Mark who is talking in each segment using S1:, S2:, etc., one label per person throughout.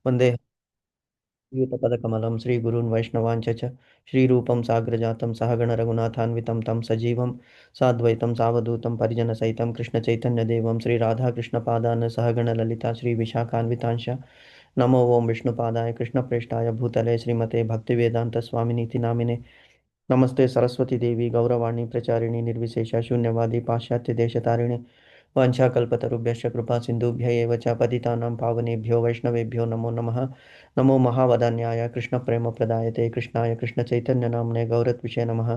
S1: వందే యూతపదకమలం శ్రీగురూన్ వైష్ణవాంచ శ్రీరూపం సాగ్రజాతం సహగణ రఘునాథాన్వితం తం సజీవం సాద్వైతం సావధూతం పరిజనసహితం కృష్ణచైతన్యదేవం శ్రీరాధాకృష్ణపాదాన్ సహగణ లలితా శ్రీవిశాఖాన్వితాంశ నమో ఓం విష్ణుపాదాయ కృష్ణప్రేష్టాయ భూతలే శ్రీమతే భక్తివేదాంత స్వామినీతి నామినే నమస్తే సరస్వతీదేవి గౌరవాణి ప్రచారిణి నిర్విశేష శూన్యవాది పాశ్చాత్య దేశతారిణి వాంఛాకల్పతరుభ్యశ్చ కృపా సింధుభ్య ఏవ చ పతితానాం పావనేభ్యో వైష్ణవేభ్యో నమో నమః నమో మహావదాన్యాయ కృష్ణ ప్రేమ ప్రదాయతే కృష్ణాయ కృష్ణ చైతన్య నామ్నే గౌరత్విషే నమః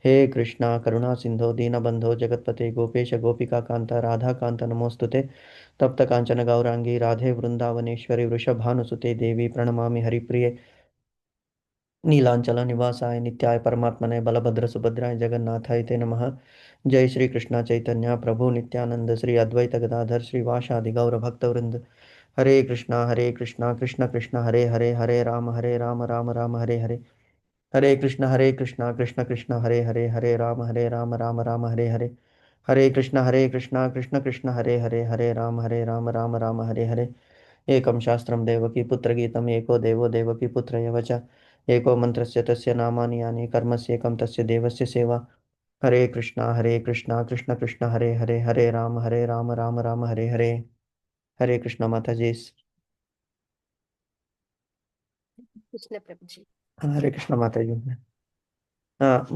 S1: హే కృష్ణ కరుణా సింధో దీనబంధో జగత్పతే గోపేశ గోపికా కాంత రాధాకాంత నమోస్తుతే తప్త కాంచన గౌరాంగి రాధే వృందావనేశ్వరి వృషభానుసుతే దేవి ప్రణమామి హరిప్రియ नीलांचल निवासाय नित्याय परमात्मने बलभद्र सुभद्राय जगन्नाथाय ते नमः। जय श्री कृष्ण चैतन्य प्रभु नित्यानंद श्री अद्वैत गदाधर श्रीवासादि गौर भक्तवृंद। हरे कृष्णा कृष्ण कृष्ण हरे हरे हरे राम राम राम हरे हरे। हरे कृष्णा कृष्ण कृष्ण हरे हरे राम राम हरे हरे। हरे कृष्णा कृष्ण कृष्ण हरे राम राम हरे हरे। एकं शास्त्रं देवकी पुत्रगीतम् एको देवो देवकी पुत्र एव च एको मन्त्रस्य तस्य नामानि यानि कर्मस्येकं तस्य देवस्य सेवा। हरे कृष्णा कृष्ण कृष्ण हरे राम राम हरे हरे। हरे कृष्णा माता जी।
S2: కృష్ణ ప్రభుజీ.
S1: హరే కృష్ణ మాతాజీ.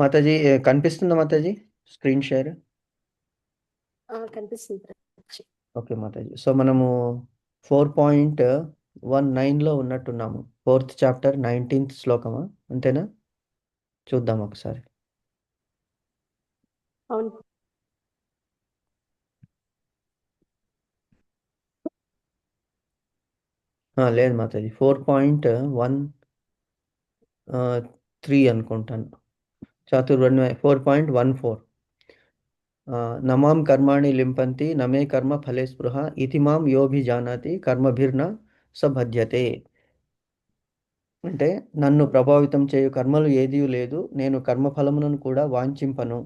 S1: మాతాజీ కనిపిస్తుందా మాతాజీ స్క్రీన్ షేర్?
S2: కనిపిస్తుంది ప్రభుజీ.
S1: ఓకే మాతాజీ. సో మనము 4.19లో ఉన్నట్టున్నాము. 4th చాప్టర్ 19th శ్లోకమా అంతేనా? చూద్దాం ఒకసారి.
S2: అవును.
S1: లేదు మాతాజీ 4.13 అనుకుంటాను. చాతుర్వర్ణ 4.14 నమాం కర్మాణి లింపంతి నమే కర్మ ఫలే స్పృహ ఇతి మాం యోభిజానాతి కర్మభిర్న సబధ్యతే. అంటే నన్ను ప్రభావితం చేయు కర్మలు ఏదీ లేదు, నేను కర్మఫలములను కూడా వాంఛింపను,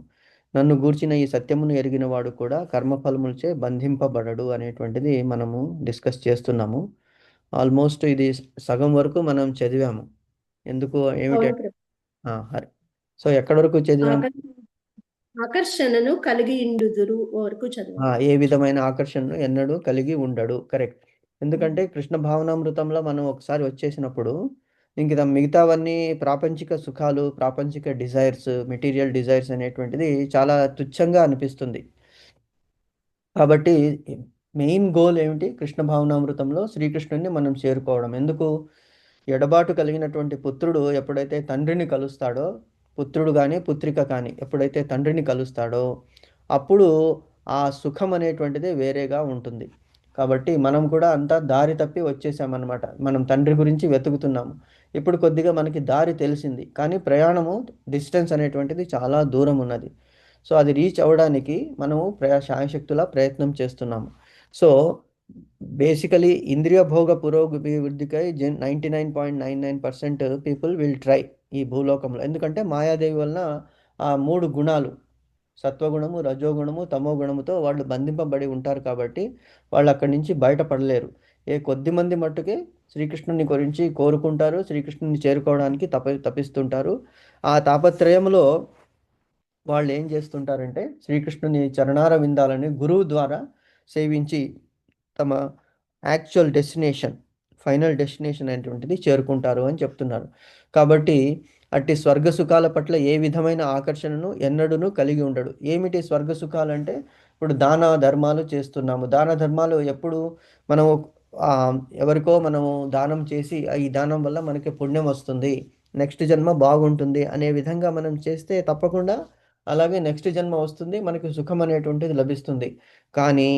S1: నన్ను గూర్చిన ఈ సత్యమును ఎరిగిన వాడు కూడా కర్మఫలములచే బంధింపబడడు అనేటువంటిది మనము డిస్కస్ చేస్తున్నాము. ఆల్మోస్ట్ ఇది సగం వరకు మనం చదివాము. ఎందుకు ఏమిటి?
S2: అవును ప్రభు.
S1: సో ఎక్కడి వరకు చదివాము?
S2: ఆకర్షణను కలిగి ఇండుదురు వరకు చదువు.
S1: ఏ విధమైన ఆకర్షణను ఎన్నడూ కలిగి ఉండడు. కరెక్ట్. ఎందుకంటే కృష్ణ భావనామృతంలో మనం ఒకసారి వచ్చేసినప్పుడు ఇంక మిగతావన్నీ ప్రాపంచిక సుఖాలు, ప్రాపంచిక డిజైర్స్, మెటీరియల్ డిజైర్స్ అనేటువంటిది చాలా తుచ్చంగా అనిపిస్తుంది. కాబట్టి మెయిన్ గోల్ ఏమిటి? కృష్ణ భావనామృతంలో శ్రీకృష్ణుని మనం చేరుకోవడం. ఎందుకు? ఎడబాటు కలిగినటువంటి పుత్రుడు ఎప్పుడైతే తండ్రిని కలుస్తాడో, పుత్రుడు కానీ పుత్రిక కానీ ఎప్పుడైతే తండ్రిని కలుస్తాడో అప్పుడు ఆ సుఖం అనేటువంటిది వేరేగా ఉంటుంది. కాబట్టి మనం కూడా అంతా దారి తప్పి వచ్చేసామన్నమాట. మనం తండ్రి గురించి వెతుకుతున్నాము. ఇప్పుడు కొద్దిగా మనకి దారి తెలిసింది, కానీ ప్రయాణము డిస్టెన్స్ అనేటువంటిది చాలా దూరం ఉన్నది. సో అది రీచ్ అవ్వడానికి మనము శాయశక్తులా ప్రయత్నం చేస్తున్నాము. సో బేసికలీ ఇంద్రియ భోగ పురోభివృద్ధికై 99.99% పీపుల్ విల్ ట్రై ఈ భూలోకంలో. ఎందుకంటే మాయాదేవి వలన ఆ 3 గుణాలు, సత్వగుణము, రజోగుణము, తమో గుణముతో వాళ్ళు బంధింపబడి ఉంటారు. కాబట్టి వాళ్ళు అక్కడి నుంచి బయటపడలేరు. కొద్ది మంది మట్టుకే శ్రీకృష్ణుని గురించి కోరుకుంటారు, శ్రీకృష్ణుని చేరుకోవడానికి తపిస్తుంటారు. ఆ తాపత్రయంలో వాళ్ళు ఏం చేస్తుంటారంటే శ్రీకృష్ణుని చరణార విందాలని గురువు ద్వారా సేవించి తమ యాక్చువల్ డెస్టినేషన్, ఫైనల్ డెస్టినేషన్ అనేటువంటిది చేరుకుంటారు అని చెప్తున్నారు. కాబట్టి అట్టి స్వర్గ సుఖాల పట్ల ఏ విధమైన ఆకర్షణను ఎన్నడూను కలిగి ఉండడు. ఏమిటి స్వర్గ సుఖాలు అంటే? ఇప్పుడు దాన ధర్మాలు చేస్తున్నాము. దాన ధర్మాలు ఎప్పుడు మనము ఎవరికో మనము దానం చేసి ఈ దానం వల్ల మనకి పుణ్యం వస్తుంది, నెక్స్ట్ జన్మ బాగుంటుంది అనే విధంగా మనం చేస్తే తప్పకుండా అలాగే నెక్స్ట్ జన్మ వస్తుంది, మనకి సుఖం అనేటువంటిది లభిస్తుంది. కానీ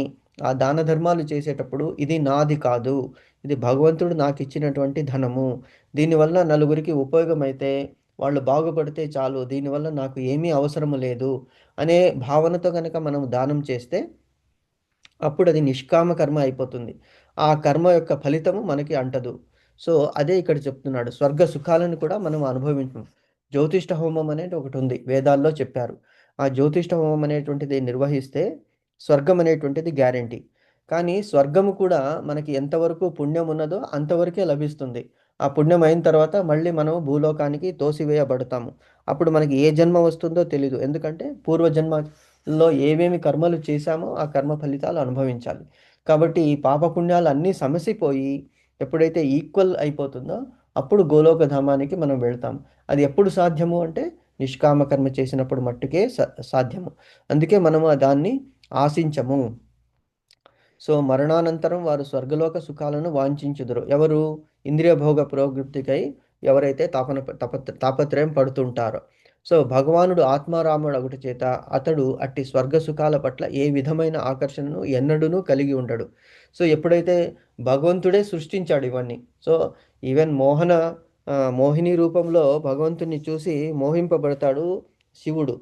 S1: ఆ దాన ధర్మాలు చేసేటప్పుడు ఇది నాది కాదు, ఇది భగవంతుడు నాకు ఇచ్చినటువంటి ధనము, దీనివల్ల నలుగురికి ఉపయోగమైతే వాళ్ళు బాగుపడితే చాలు, దీనివల్ల నాకు ఏమీ అవసరము లేదు అనే భావనతో కనుక మనం దానం చేస్తే అప్పుడు అది నిష్కామ కర్మ అయిపోతుంది. ఆ కర్మ యొక్క ఫలితము మనకి అంటదు. సో అదే ఇక్కడ చెప్తున్నాడు. స్వర్గ సుఖాలను కూడా మనం అనుభవించం. జ్యోతిష్ఠ హోమం అనేది ఒకటి ఉంది, వేదాల్లో చెప్పారు. ఆ జ్యోతిష్ఠ హోమం అనేటువంటిది నిర్వహిస్తే స్వర్గం అనేటువంటిది గ్యారెంటీ. కానీ స్వర్గము కూడా మనకి ఎంతవరకు పుణ్యం ఉన్నదో అంతవరకే లభిస్తుంది. ఆ పుణ్యం అయిన తర్వాత మళ్ళీ మనం భూలోకానికి తోసివేయబడతాము. అప్పుడు మనకి ఏ జన్మ వస్తుందో తెలీదు. ఎందుకంటే పూర్వజన్మలో ఏమేమి కర్మలు చేశామో ఆ కర్మ ఫలితాలు అనుభవించాలి. కాబట్టి ఈ పాపపుణ్యాలు అన్నీ సమసిపోయి ఎప్పుడైతే ఈక్వల్ అయిపోతుందో అప్పుడు గోలోక ధామానికి మనం వెళ్తాం. అది ఎప్పుడు సాధ్యము అంటే నిష్కామ కర్మ చేసినప్పుడు మట్టుకే సాధ్యము. అందుకే మనము దాన్ని ఆశించము. సో మరణానంతరం వారు స్వర్గలోక సుఖాలను వాంఛించుదురు. ఎవరు? ఇంద్రియ భోగ ప్రవృత్తికై ఎవరైతే తాపత్రయం పడుతుంటారో. సో భగవానుడు ఆత్మారాముడు అగుట చేత అతడు అట్టి స్వర్గ సుఖాల పట్ల ఏ విధమైన ఆకర్షణను ఎన్నడూనూ కలిగి ఉండడు. సో ఎప్పుడైతే భగవంతుడే సృష్టించాడు ఇవన్నీ. సో ఈవెన్ మోహిని రూపంలో భగవంతుని చూసి మోహింపబడతాడు శివుడు.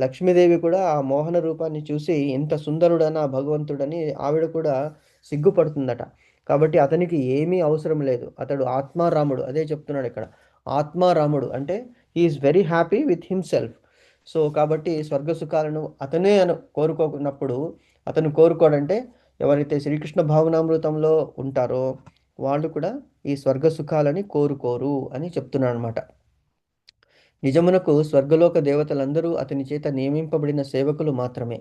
S1: లక్ష్మీదేవి కూడా ఆ మోహన రూపాన్ని చూసి ఇంత సుందరుడన భగవంతుడని ఆవిడ కూడా సిగ్గుపడుతుందట. కాబట్టి అతనికి ఏమీ అవసరం లేదు. అతడు ఆత్మారాముడు. అదే చెప్తున్నాడు ఇక్కడ. ఆత్మారాముడు అంటే he is very happy with himself. So కాబట్టి స్వర్గ సుఖాలను అతనే కోరుకోకున్నప్పుడు అతను కోరుకోడంటే ఎవరైతే శ్రీకృష్ణ భావనామృతంలో ఉంటారో వాళ్ళు కూడా ఈ స్వర్గ సుఖాలని కోరుకోరు అని చెప్తున్నాడు అనమాట. నిజమునకు స్వర్గలోక దేవతలందరూ అతని చేత నియమింపబడిన సేవకులు మాత్రమే.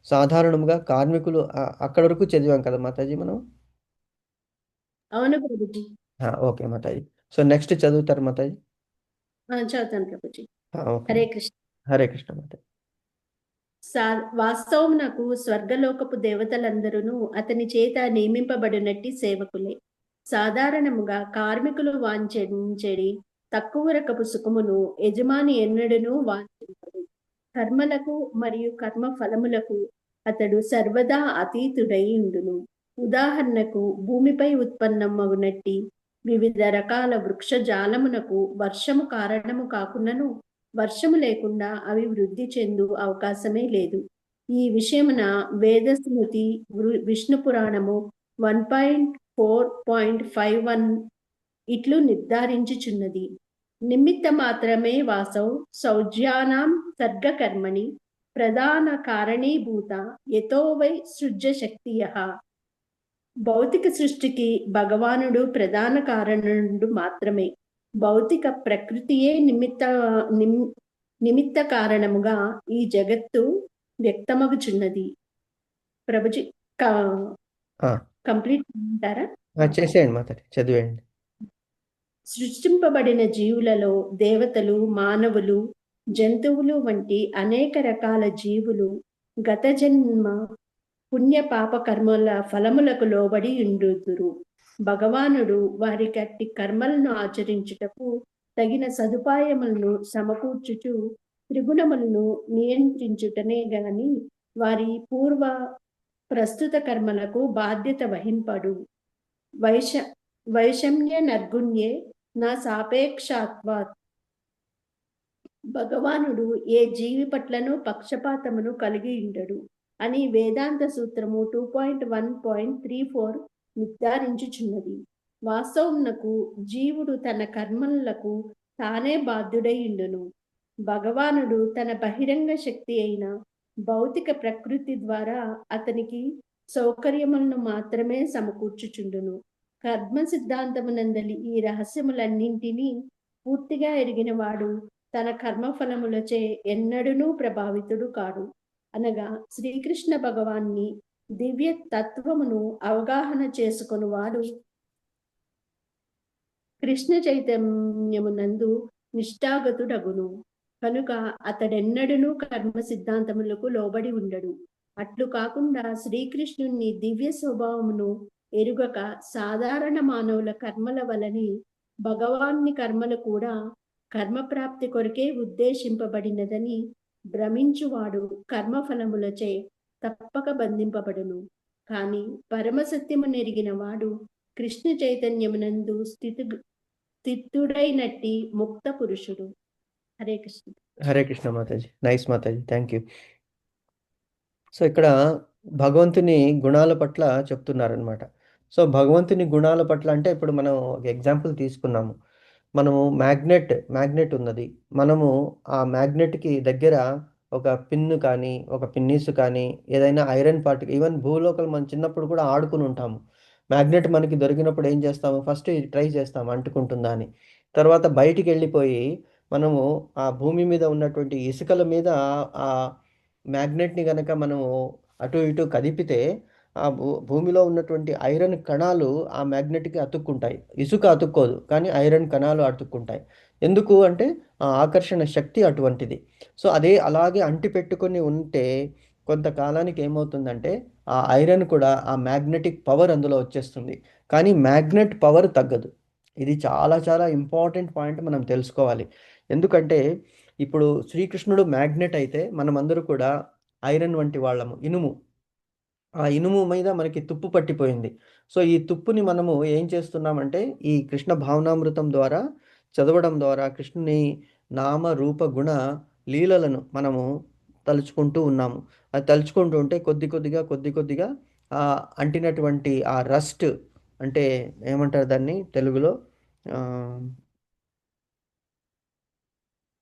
S1: సాధారణంగా కార్మికులు అక్కడ వరకు చదివాం కదా మాతాజీ మనం.
S2: అవును Prabhuji.
S1: Okay Mataji. So next చదువుతారు మాతాజీ.
S2: చదువుతాను ప్రభుజీ.
S1: ఓకే.
S2: హరే కృష్ణ.
S1: హరే కృష్ణ మాతాజీ.
S2: వాస్తవమునకు స్వర్గలోకపు దేవతలందరూ అతని చేత నియమింపబడినట్టి సేవకులే. సాధారణముగా కార్మికులు వాంఛించెడి తక్కువ రకపు సుఖమును యజమాని ఎన్నడూనూ వాంఛింపడు. కర్మలకు మరియు కర్మ ఫలములకు అతడు సర్వదా అతీతుడై ఉండును. ఉదాహరణకు భూమిపై ఉత్పన్నమగునట్టి వివిధ రకాల వృక్ష జాలమునకు వర్షము కారణము కాకుండాను వర్షము లేకుండా అవి వృద్ధి చెందు అవకాశమే లేదు. ఈ విషయమున వేద స్మృతి విష్ణు పురాణము 1.4.51 ఇట్లు నిర్ధారించుచున్నది. నిమిత్త మాత్రమే వాసౌ సౌజ్యానాం సర్గకర్మణి ప్రధాన కారణీభూత యతో వై సృజ్య శక్తియః. భౌతిక సృష్టికి భగవానుడు ప్రధాన కారణుడు మాత్రమే. భౌతిక ప్రకృతియే నిమిత్త కారణముగా ఈ జగత్తు వ్యక్తమగుచున్నది. ప్రభుజీ కంప్లీట్ అంటారా?
S1: చేసేయండి మాతాజీ, చదివేయండి.
S2: సృష్టింపబడిన జీవులలో దేవతలు, మానవులు, జంతువులు వంటి అనేక రకాల జీవులు గత జన్మ పుణ్య పాప కర్మల ఫలములకు లోబడి ఉండుదురు. భగవానుడు వారికి అట్టి కర్మలను ఆచరించుటకు తగిన సదుపాయములను సమకూర్చుచు త్రిగుణములను నియంత్రించుటనే గాని వారి ప్రస్తుత కర్మలకు బాధ్యత వహింపడు. వైషమ్య నర్గుణ్యే నా సాపేక్షాత్వాత్. భగవానుడు ఏ జీవి పట్లను పక్షపాతమును కలిగి ఉండడు అని వేదాంత సూత్రము 2.1.34 నిర్ధారించుచున్నది. వాస్తవమునకు జీవుడు తన కర్మలకు తానే బాధ్యుడై ఉండును. భగవానుడు తన బహిరంగ శక్తి అయిన భౌతిక ప్రకృతి ద్వారా అతనికి సౌకర్యములను మాత్రమే సమకూర్చుచుండును. కర్మ సిద్ధాంతమునందలి ఈ రహస్యములన్నింటినీ పూర్తిగా ఎరిగిన వాడు తన కర్మఫలములచే ఎన్నడూనూ ప్రభావితుడు కాడు. అనగా శ్రీకృష్ణ భగవాన్ని దివ్య తత్వమును అవగాహన చేసుకొనువాడు కృష్ణ చైతన్యమునందు నిష్ఠాగతుడగును. కనుక అతడెన్నడూనూ కర్మ సిద్ధాంతములకు లోబడి ఉండడు. అట్లు కాకుండా శ్రీకృష్ణుని దివ్య స్వభావమును ఎరుగక సాధారణ మానవుల కర్మల వలని భగవాన్ని కర్మలు కూడా కర్మప్రాప్తి కొరకే ఉద్దేశింపబడినదని భ్రమించువాడు కర్మఫలములచే తప్పక బంధింపబడును. కాని పరమసత్యము నెరిగిన వాడు కృష్ణ చైతన్యమునందు స్థితుడైనట్టి ముక్త పురుషుడు. Hare Krishna.
S1: Hare Krishna Mataji. Nice Mataji, thank you. So ఇక్కడ భగవంతుని గుణాల పట్ల చెప్తున్నారనమాట. సో భగవంతుని గుణాల పట్ల అంటే ఇప్పుడు మనం ఒక ఎగ్జాంపుల్ తీసుకున్నాము. మనము మ్యాగ్నెట్ ఉన్నది. మనము ఆ మ్యాగ్నెట్కి దగ్గర ఒక పిన్ను కానీ, ఒక పిన్నీస్ కానీ, ఏదైనా ఐరన్ పార్టికల్, ఈవెన్ భూలోకల్ మనం చిన్నప్పుడు కూడా ఆడుకుని ఉంటాము. మ్యాగ్నెట్ మనకి దొరికినప్పుడు ఏం చేస్తాము? ఫస్ట్ ఇది ట్రై చేస్తాము అంటుకుంటుందా అని. తర్వాత బయటికి వెళ్ళిపోయి మనము ఆ భూమి మీద ఉన్నటువంటి ఇసుకల మీద ఆ మ్యాగ్నెట్ని గనక మనము అటు ఇటు కదిపితే ఆ భూమిలో ఉన్నటువంటి ఐరన్ కణాలు ఆ మ్యాగ్నెట్కి అతుక్కుంటాయి. ఇసుక అతుక్కోదు, కానీ ఐరన్ కణాలు అతుక్కుంటాయి. ఎందుకు అంటే ఆ ఆకర్షణ శక్తి అటువంటిది. సో అదే అలాగే అంటి పెట్టుకొని ఉంటే కొంతకాలానికి ఏమవుతుందంటే ఆ ఐరన్ కూడా ఆ మ్యాగ్నెటిక్ పవర్ అందులో వచ్చేస్తుంది. కానీ మ్యాగ్నెట్ పవర్ తగ్గదు. ఇది చాలా చాలా ఇంపార్టెంట్ పాయింట్ మనం తెలుసుకోవాలి. ఎందుకంటే ఇప్పుడు శ్రీకృష్ణుడు మ్యాగ్నెట్ అయితే మనమందరూ కూడా ఐరన్ వంటి వాళ్ళము, ఇనుము. ఆ ఇనుము మీద మనకి తుప్పు పట్టిపోయింది. సో ఈ తుప్పుని మనము ఏం చేస్తున్నామంటే ఈ కృష్ణ భావనామృతం ద్వారా చదవడం ద్వారా కృష్ణుని నామ రూప గుణ లీలలను మనము తలుచుకుంటూ ఉన్నాము. అది తలుచుకుంటూ ఉంటే కొద్ది కొద్దిగా ఆ అంటినటువంటి ఆ రస్ట్, అంటే ఏమంటారు దాన్ని తెలుగులో? ఆ,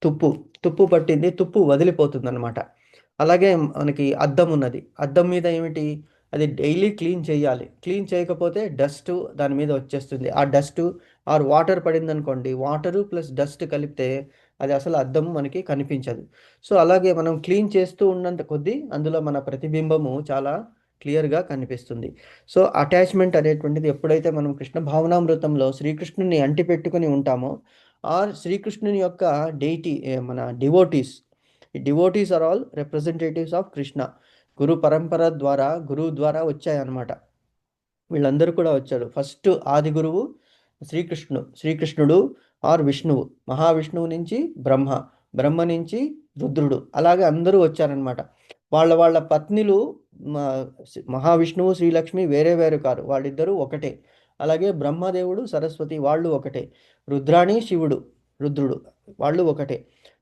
S1: తుప్పు తుప్పు పట్టింది, తుప్పు వదిలిపోతుందన్నమాట. అలాగే మనకి అద్దం ఉన్నది. అద్దం మీద ఏమిటి? అది డైలీ క్లీన్ చేయాలి. క్లీన్ చేయకపోతే డస్ట్ దాని మీద వచ్చేస్తుంది. ఆ డస్ట్ ఆర్ వాటర్ పడిందనుకోండి, వాటరు ప్లస్ డస్ట్ కలిపితే అది అసలు అద్దం మనకి కనిపించదు. సో అలాగే మనం క్లీన్ చేస్తూ ఉన్నంత కొద్దీ అందులో మన ప్రతిబింబము చాలా క్లియర్గా కనిపిస్తుంది. సో అటాచ్మెంట్ అనేటువంటిది ఎప్పుడైతే మనం కృష్ణ భావనామృతంలో శ్రీకృష్ణుని అంటిపెట్టుకొని ఉంటామో ఆర్ శ్రీకృష్ణుని యొక్క డెయిటీ, మన డివోటీస్, ఈ devotees are all representatives of Krishna. గురు పరంపర ద్వారా, గురువు ద్వారా వచ్చాయన్నమాట. వీళ్ళందరూ కూడా వచ్చారు. ఫస్ట్ ఆది గురువు శ్రీకృష్ణుడు ఆర్ విష్ణువు, మహావిష్ణువు నుంచి బ్రహ్మ, బ్రహ్మ నుంచి రుద్రుడు, అలాగే అందరూ వచ్చారనమాట. వాళ్ళ వాళ్ళ పత్నులు మహావిష్ణువు శ్రీలక్ష్మి వేరే వేరు కారు, వాళ్ళిద్దరూ ఒకటే. అలాగే బ్రహ్మదేవుడు సరస్వతి వాళ్ళు ఒకటే. రుద్రాణి శివుడు, రుద్రుడు, వాళ్ళు ఒకటే.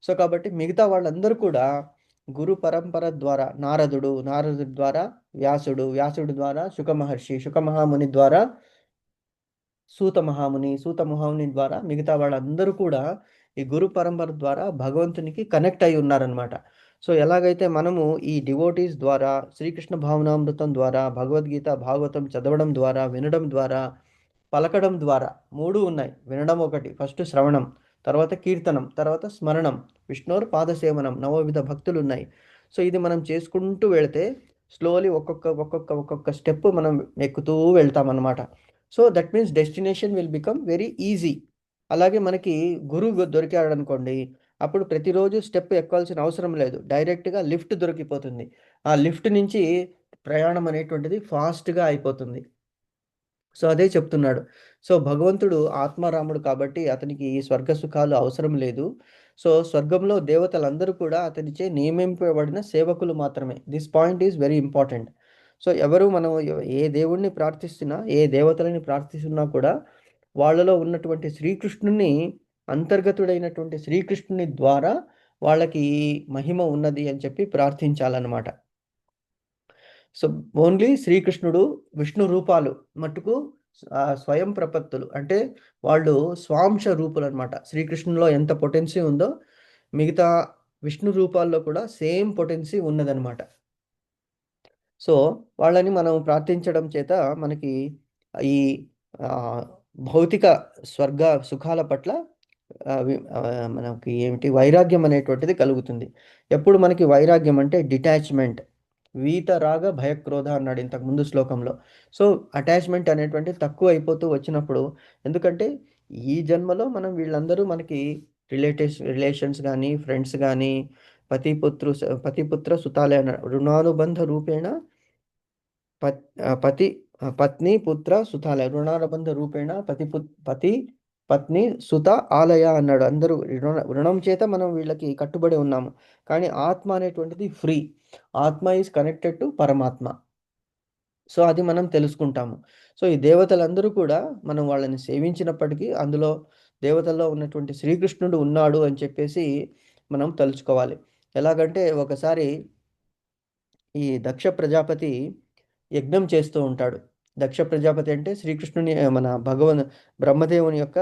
S1: సో కాబట్టి మిగతా వాళ్ళందరూ కూడా గురు పరంపర ద్వారా నారదుడు ద్వారా వ్యాసుడు ద్వారా శుకమహాముని ద్వారా సూత మహాముని ద్వారా మిగతా వాళ్ళందరూ కూడా ఈ గురు పరంపర ద్వారా భగవంతునికి కనెక్ట్ అయి ఉన్నారనమాట. సో ఎలాగైతే మనము ఈ డివోటీస్ ద్వారా శ్రీకృష్ణ భావనామృతం ద్వారా భగవద్గీత భాగవతం చదవడం ద్వారా, వినడం ద్వారా, పలకడం ద్వారా, మూడు ఉన్నాయి. వినడం ఒకటి, ఫస్ట్ శ్రవణం, తర్వాత కీర్తనం, తర్వాత స్మరణం, విష్ణుర్ పాదసేవనం, నవవిధ భక్తులు ఉన్నాయి. సో ఇది మనం చేసుకుంటూ వెళితే స్లోలీ ఒక్కొక్క స్టెప్ మనం ఎక్కుతూ వెళ్తాం అన్నమాట. So that means destination will become very easy. అలాగే మనకి గురువు దొరికాడు అనుకోండి, అప్పుడు ప్రతిరోజు స్టెప్ ఎక్కాల్సిన అవసరం లేదు, డైరెక్ట్గా లిఫ్ట్ దొరికిపోతుంది. ఆ లిఫ్ట్ నుంచి ప్రయాణం అనేటువంటిది ఫాస్ట్గా అయిపోతుంది. సో అదే చెప్తున్నాడు. సో భగవంతుడు ఆత్మారాముడు కాబట్టి అతనికి ఈ స్వర్గ సుఖాలు అవసరం లేదు. సో స్వర్గంలో దేవతలందరూ కూడా అతనిచే నియమింపబడిన సేవకులు మాత్రమే. This point is very important. So ఎవరు మనం ఏ దేవుణ్ణి ప్రార్థిస్తున్నా, ఏ దేవతలని ప్రార్థిస్తున్నా కూడా వాళ్ళలో ఉన్నటువంటి శ్రీకృష్ణుని, అంతర్గతుడైనటువంటి శ్రీకృష్ణుని ద్వారా వాళ్ళకి ఈ మహిమ ఉన్నది అని చెప్పి ప్రార్థించాలన్నమాట. సో ఓన్లీ శ్రీకృష్ణుడు, విష్ణు రూపాలు మట్టుకు స్వయం ప్రపత్తులు, అంటే వాళ్ళు స్వాంశ రూపులు అనమాట. శ్రీకృష్ణులో ఎంత పొటెన్సీ ఉందో మిగతా విష్ణు రూపాల్లో కూడా సేమ్ పొటెన్సీ ఉన్నదనమాట. సో వాళ్ళని మనం ప్రార్థించడం చేత మనకి ఈ ఆ, భౌతిక స్వర్గ సుఖాల పట్ల మనకి ఏమిటి వైరాగ్యం అనేటువంటిది కలుగుతుంది. ఎప్పుడు మనకి వైరాగ్యం అంటే డిటాచ్మెంట్, వీతరాగ భయక్రోధ అన్నాడు ఇంతకు ముందు శ్లోకంలో. సో అటాచ్మెంట్ అనేటువంటిది తక్కువ అయిపోతూ వచ్చినప్పుడు, ఎందుకంటే ఈ జన్మలో మనం వీళ్ళందరూ మనకి రిలేషన్స్ కానీ, ఫ్రెండ్స్ కానీ, పతిపుత్ర సుతాలే అన్నాడు. రుణానుబంధ రూపేణ పతి పత్ని పుత్ర సుతాలయ, రుణానుబంధ రూపేణ పతి పత్ని సుత ఆలయ అన్నాడు. అందరూ రుణం చేత మనం వీళ్ళకి కట్టుబడి ఉన్నాము. కానీ ఆత్మ అనేటువంటిది ఫ్రీ. ఆత్మ ఈజ్ కనెక్టెడ్ టు పరమాత్మ. సో అది మనం తెలుసుకుంటాము. సో ఈ దేవతలందరూ కూడా మనం వాళ్ళని సేవించినప్పటికీ అందులో దేవతల్లో ఉన్నటువంటి శ్రీకృష్ణుడు ఉన్నాడు అని చెప్పేసి మనం తలుచుకోవాలి. ఎలాగంటే ఒకసారి ఈ దక్ష ప్రజాపతి యజ్ఞం చేస్తూ ఉంటాడు. దక్ష ప్రజాపతి అంటే శ్రీకృష్ణుని మన బ్రహ్మదేవుని యొక్క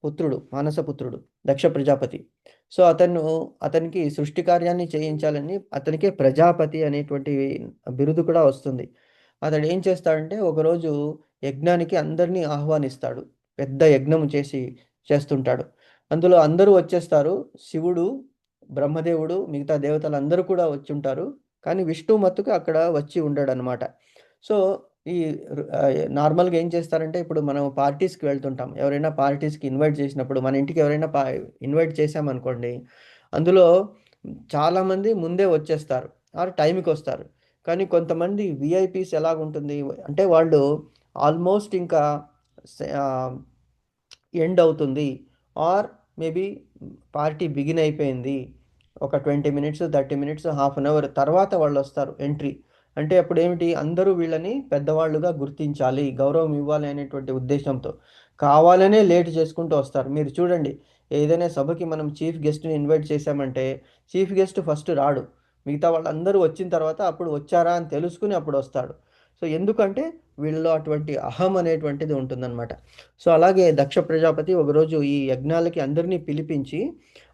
S1: పుత్రుడు, మానస పుత్రుడు దక్ష ప్రజాపతి. సో అతనికి సృష్టి కార్యాన్ని చేయించాలని అతనికే ప్రజాపతి అనేటువంటి బిరుదు కూడా వస్తుంది. అతడు ఏం చేస్తాడంటే ఒకరోజు యజ్ఞానికి అందరినీ ఆహ్వానిస్తాడు. పెద్ద యజ్ఞం చేస్తుంటాడు. అందులో అందరూ వచ్చేస్తారు. శివుడు, బ్రహ్మదేవుడు, మిగతా దేవతలందరూ కూడా వచ్చుంటారు. కానీ విష్ణువు మట్టుకు అక్కడ వచ్చి ఉండడనమాట. సో, ఈ నార్మల్‌గా ఏం చేస్తారంటే ఇప్పుడు మనం పార్టీస్‌కి వెళ్తుంటాం. ఎవరైనా పార్టీస్‌కి ఇన్వైట్ చేసినప్పుడు మన ఇంటికి ఎవరైనా ఇన్వైట్ చేశామనుకోండి, అందులో చాలామంది ముందే వచ్చేస్తారు. ఆర్ టైంకొస్తారు. కానీ కొంతమంది వీఐపీస్ ఎలాగుంటుంది అంటే వాళ్ళు ఆల్మోస్ట్ ఇంకా ఆహ్, ఎండ్ అవుతుంది. ఆర్ మేబీ పార్టీ బిగిన్ అయిపోయింది. ఒక 20 minutes, 30 minutes, half an hour తర్వాత వాళ్ళొస్తారు ఎంట్రీ. అంటే అప్పుడేమిటి అందరూ వీళ్ళని పెద్దవాళ్ళుగా గుర్తించాలి, గౌరవం ఇవ్వాలి అనేటువంటి ఉద్దేశ్యంతో. కావాలనే లేట్ చేసుకుంటూ వస్తారు. మీరు చూడండి ఏదైనా సభకి మనం చీఫ్ గెస్ట్‌ని ఇన్వైట్ చేశామంటే, చీఫ్ గెస్ట్ ఫస్ట్ రాడు. మిగతా వాళ్ళందరూ వచ్చిన తర్వాత అప్పుడు వచ్చారా అని తెలుసుకొని అప్పుడొస్తాడు. సో, ఎందుకంటే వీళ్ళలో అటువంటి అహం అనేటువంటిది ఉంటుందన్నమాట. సో, అలాగే దక్ష ప్రజాపతి ఒకరోజు ఈ యజ్ఞాలకి అందరినీ పిలిపించి,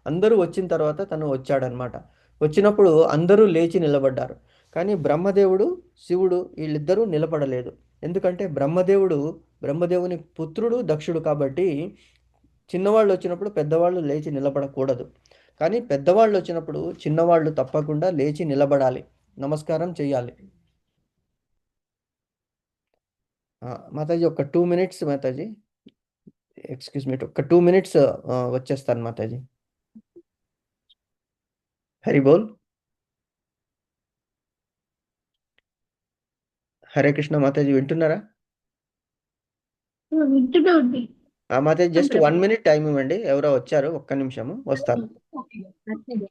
S1: అందరూ వచ్చిన తర్వాత తను వచ్చాడనమాట. వచ్చినప్పుడు అందరూ లేచి నిలబడ్డారు. కానీ బ్రహ్మదేవుడు, శివుడు వీళ్ళిద్దరూ నిలబడలేదు. ఎందుకంటే బ్రహ్మదేవుని పుత్రుడు దక్షుడు కాబట్టి చిన్నవాళ్ళు వచ్చినప్పుడు పెద్దవాళ్ళు లేచి నిలబడకూడదు. కానీ పెద్దవాళ్ళు వచ్చినప్పుడు చిన్నవాళ్ళు తప్పకుండా లేచి నిలబడాలి. నమస్కారం చేయాలి. మాతాజీ ఒక 2 మినిట్స్ మాతాజీ. Excuse me. ఒక 2 మినిట్స్ వచ్చేస్తాను మాతాజీ. హరి బోల్. హరే కృష్ణ మాతాజీ వింటున్నారా?
S2: వింటున్నా అండి.
S1: మాతాజీ జస్ట్
S2: ప్రభు.
S1: 1 మినిట్ టైమ్ ఇవ్వండి. ఎవరో వచ్చారు. ఒక్క నిమిషము వస్తాను.
S2: ఓకే. అట్లనే.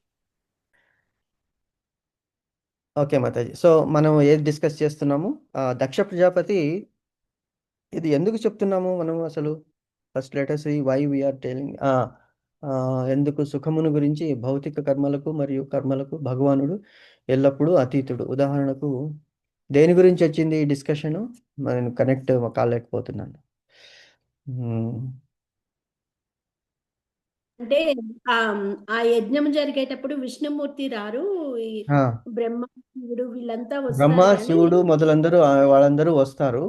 S1: ఓకే మాతాజీ. సో, మనం ఏది డిస్కస్ చేస్తున్నాము? దక్ష ప్రజాపతి ఇది ఎందుకు చెప్తున్నాము మనం అసలు? First let us see why we are telling. ఎందుకు సుఖమును గురించి భౌతిక కర్మలకు మరియు కర్మలకు భగవానుడు ఎల్లప్పుడూ అతీతుడు. ఉదాహరణకు దేని గురించి వచ్చింది ఈ డిస్కషను? నేను కనెక్ట్ కాలేకపోతున్నాను. హ్మ్.
S2: అంటే ఆ యజ్ఞం జరిగేటప్పుడు విష్ణుమూర్తి రారు. ఈ
S1: ఆ!
S2: బ్రహ్మ, శివుడు వీళ్ళంతా
S1: బ్రహ్మ,
S2: వస్తారు గానీ
S1: శివుడు మొదలందరూ వాళ్ళందరూ వస్తారు.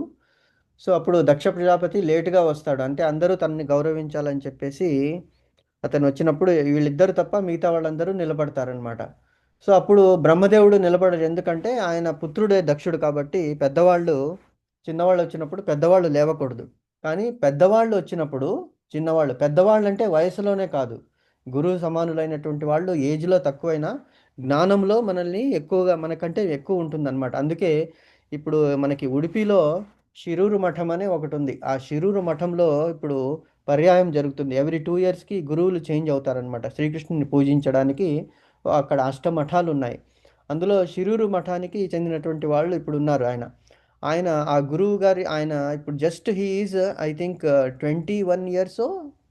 S1: సో, అప్పుడు దక్ష ప్రజాపతి లేట్‌గా వస్తాడు. అంటే అందరూ తనని గౌరవించాలని చెప్పేసి అతను వచ్చినప్పుడు వీళ్ళిద్దరు తప్ప మిగతా వాళ్ళందరూ నిలబడతారనమాట. సో, అప్పుడు బ్రహ్మదేవుడు నిలబడరు. ఎందుకంటే ఆయన పుత్రుడే దక్షుడు కాబట్టి పెద్దవాళ్ళు చిన్నవాళ్ళు వచ్చినప్పుడు పెద్దవాళ్ళు లేవకూడదు. కానీ పెద్దవాళ్ళు వచ్చినప్పుడు చిన్నవాళ్ళు పెద్దవాళ్ళంటే వయసులోనే కాదు. గురువు సమానులైనటువంటి వాళ్ళు ఏజ్‌లో తక్కువైనా జ్ఞానంలో మనల్ని ఎక్కువగా మనకంటే ఎక్కువ ఉంటుందన్నమాట. అందుకే ఇప్పుడు మనకి ఉడిపిలో షిరూరు మఠం అనే ఒకటుంది. ఆ షిరూరు మఠంలో ఇప్పుడు పర్యాయం జరుగుతుంది. ఎవ్రీ 2 ఇయర్స్‌కి గురువులు చేంజ్ అవుతారనమాట. శ్రీకృష్ణుని పూజించడానికి అక్కడ అష్టమఠాలున్నాయి. అందులో షిరూరు మఠానికి చెందినటువంటి వాళ్ళు ఇప్పుడున్నారు ఆయన. ఆయన ఆ గురువు గారి ఆయన ఇప్పుడు just he is I think 21 ఇయర్సో,